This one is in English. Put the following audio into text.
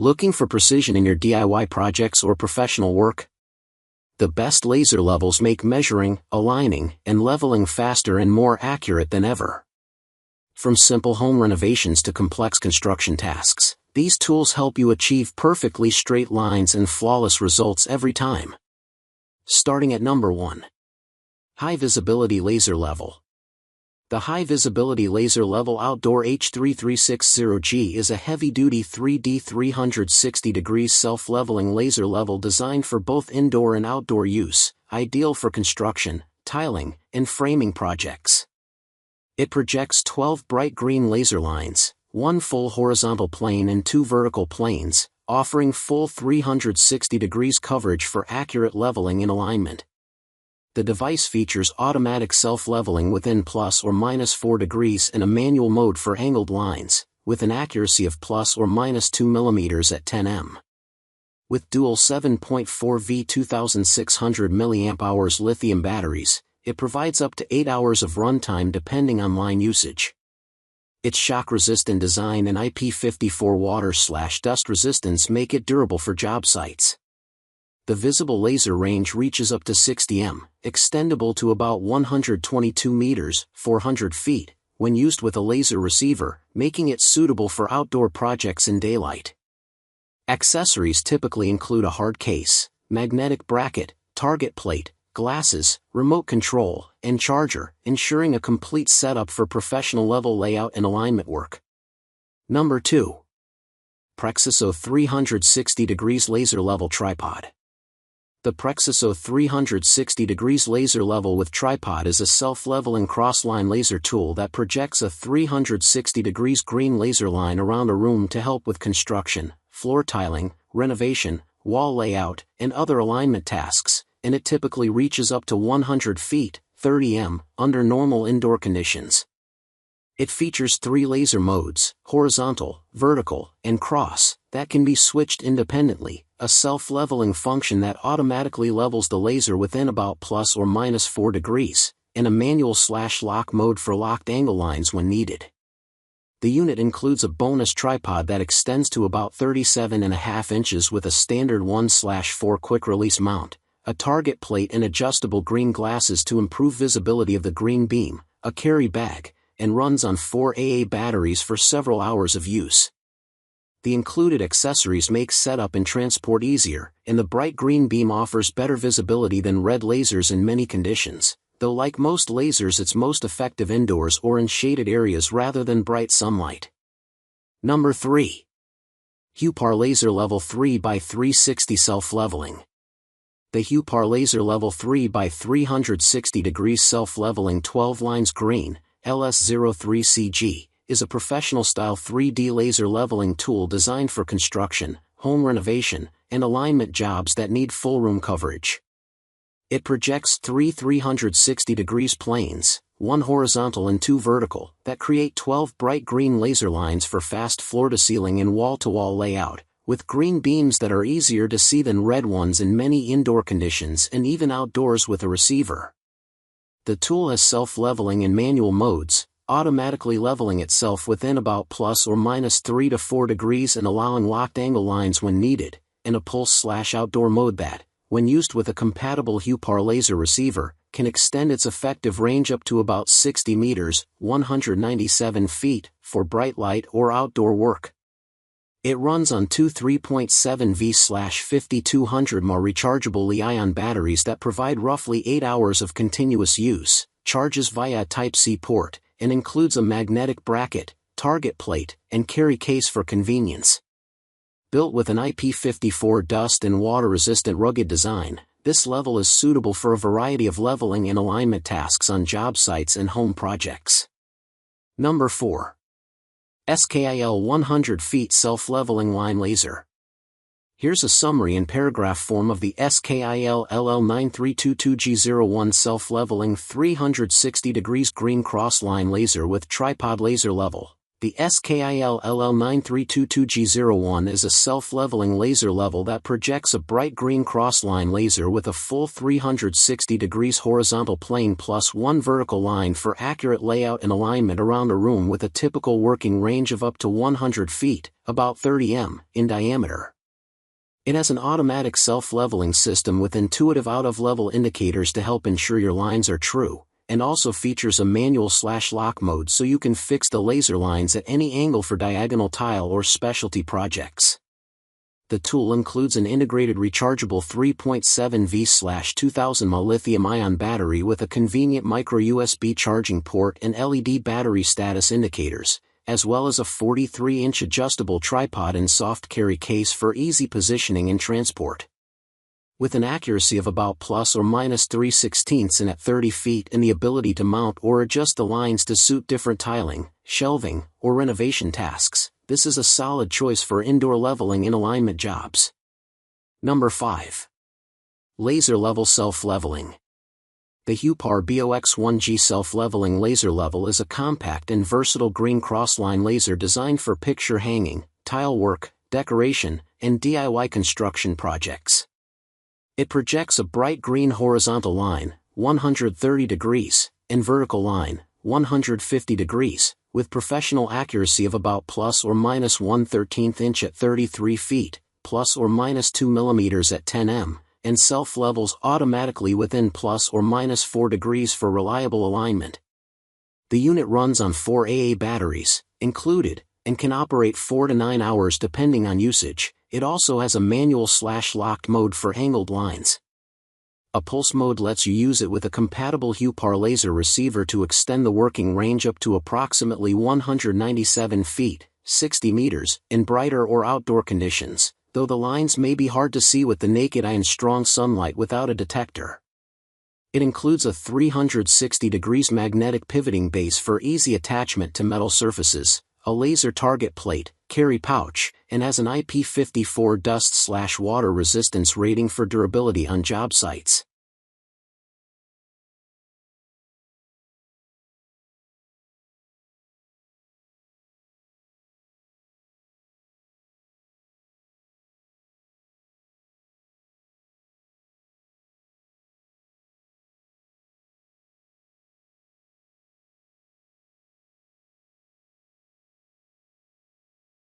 Looking for precision in your DIY projects or professional work? The best laser levels make measuring, aligning, and leveling faster and more accurate than ever. From simple home renovations to complex construction tasks, these tools help you achieve perfectly straight lines and flawless results every time. Starting at number 1. High Visibility Laser Level. The High Visibility Laser Level Outdoor H3360G is a heavy-duty 3D 360 degrees self-leveling laser level designed for both indoor and outdoor use, ideal for construction, tiling, and framing projects. It projects 12 bright green laser lines, one full horizontal plane and 2 vertical planes, offering full 360 degrees coverage for accurate leveling and alignment. The device features automatic self-leveling within plus or minus 4 degrees and a manual mode for angled lines, with an accuracy of plus or minus 2 mm at 10 m. With dual 7.4V 2600 mAh lithium batteries, it provides up to 8 hours of runtime depending on line usage. Its shock-resistant design and IP54 water/dust resistance make it durable for job sites. The visible laser range reaches up to 60 m, extendable to about 122 meters, 400 feet, when used with a laser receiver, making it suitable for outdoor projects in daylight. Accessories typically include a hard case, magnetic bracket, target plate, glasses, remote control, and charger, ensuring a complete setup for professional level layout and alignment work. Number 2. PREXISO 360 degrees Laser Level Tripod. The PREXISO 360 degrees laser level with tripod is a self-leveling cross-line laser tool that projects a 360 degrees green laser line around a room to help with construction, floor tiling, renovation, wall layout, and other alignment tasks, and it typically reaches up to 100 feet, 30 m, under normal indoor conditions. It features 3 laser modes, horizontal, vertical, and cross, that can be switched independently, a self-leveling function that automatically levels the laser within about plus or minus 4 degrees, and a manual/lock mode for locked angle lines when needed. The unit includes a bonus tripod that extends to about 37.5 inches with a standard 1/4 quick-release mount, a target plate and adjustable green glasses to improve visibility of the green beam, a carry bag, and runs on 4 AA batteries for several hours of use. The included accessories make setup and transport easier, and the bright green beam offers better visibility than red lasers in many conditions, though like most lasers it's most effective indoors or in shaded areas rather than bright sunlight. Number 3. Huepar Laser Level 3x360 Self-Leveling. The Huepar Laser Level 3x360 degrees Self-Leveling 12 Lines Green, LS03CG, is a professional-style 3D laser leveling tool designed for construction, home renovation, and alignment jobs that need full room coverage. It projects 3 360 degrees planes, 1 horizontal and 2 vertical, that create 12 bright green laser lines for fast floor-to-ceiling and wall-to-wall layout, with green beams that are easier to see than red ones in many indoor conditions and even outdoors with a receiver. The tool has self-leveling and manual modes, automatically leveling itself within about plus or minus 3 to 4 degrees and allowing locked angle lines when needed, and a pulse/outdoor mode that, when used with a compatible Huepar laser receiver, can extend its effective range up to about 60 meters, 197 feet, for bright light or outdoor work. It runs on 2 3.7V/5200 mAh rechargeable Li-ion batteries that provide roughly 8 hours of continuous use, charges via a Type-C port, and includes a magnetic bracket, target plate, and carry case for convenience. Built with an IP54 dust and water-resistant rugged design, this level is suitable for a variety of leveling and alignment tasks on job sites and home projects. Number 4. SKIL 100 feet Self-Leveling Line Laser. Here's a summary in paragraph form of the SKIL LL9322G01 Self-Leveling 360 degrees Green Cross Line Laser with Tripod Laser Level, The SKIL LL9322G01 is a self-leveling laser level that projects a bright green cross-line laser with a full 360 degrees horizontal plane plus one vertical line for accurate layout and alignment around a room with a typical working range of up to 100 feet, about 30 m, in diameter. It has an automatic self-leveling system with intuitive out-of-level indicators to help ensure your lines are true, and also features a manual/lock mode so you can fix the laser lines at any angle for diagonal tile or specialty projects. The tool includes an integrated rechargeable 3.7V/2000 mAh lithium-ion battery with a convenient micro USB charging port and LED battery status indicators, as well as a 43-inch adjustable tripod and soft carry case for easy positioning and transport. With an accuracy of about plus or minus 3/16 and at 30 feet and the ability to mount or adjust the lines to suit different tiling, shelving, or renovation tasks, this is a solid choice for indoor leveling and alignment jobs. Number 5. Laser Level Self-Leveling. The Huepar BOX1G Self-Leveling Laser Level is a compact and versatile green crossline laser designed for picture hanging, tile work, decoration, and DIY construction projects. It projects a bright green horizontal line, 130 degrees, and vertical line, 150 degrees, with professional accuracy of about plus or minus 1/13 inch at 33 feet, plus or minus 2 mm at 10 m, and self-levels automatically within plus or minus 4 degrees for reliable alignment. The unit runs on 4 AA batteries, included, and can operate 4 to 9 hours depending on usage. It also has a manual/locked mode for angled lines. A pulse mode lets you use it with a compatible Huepar laser receiver to extend the working range up to approximately 197 feet, 60 meters, in brighter or outdoor conditions, though the lines may be hard to see with the naked eye in strong sunlight without a detector. It includes a 360 degrees magnetic pivoting base for easy attachment to metal surfaces, a laser target plate, carry pouch, and has an IP54 dust/water resistance rating for durability on job sites.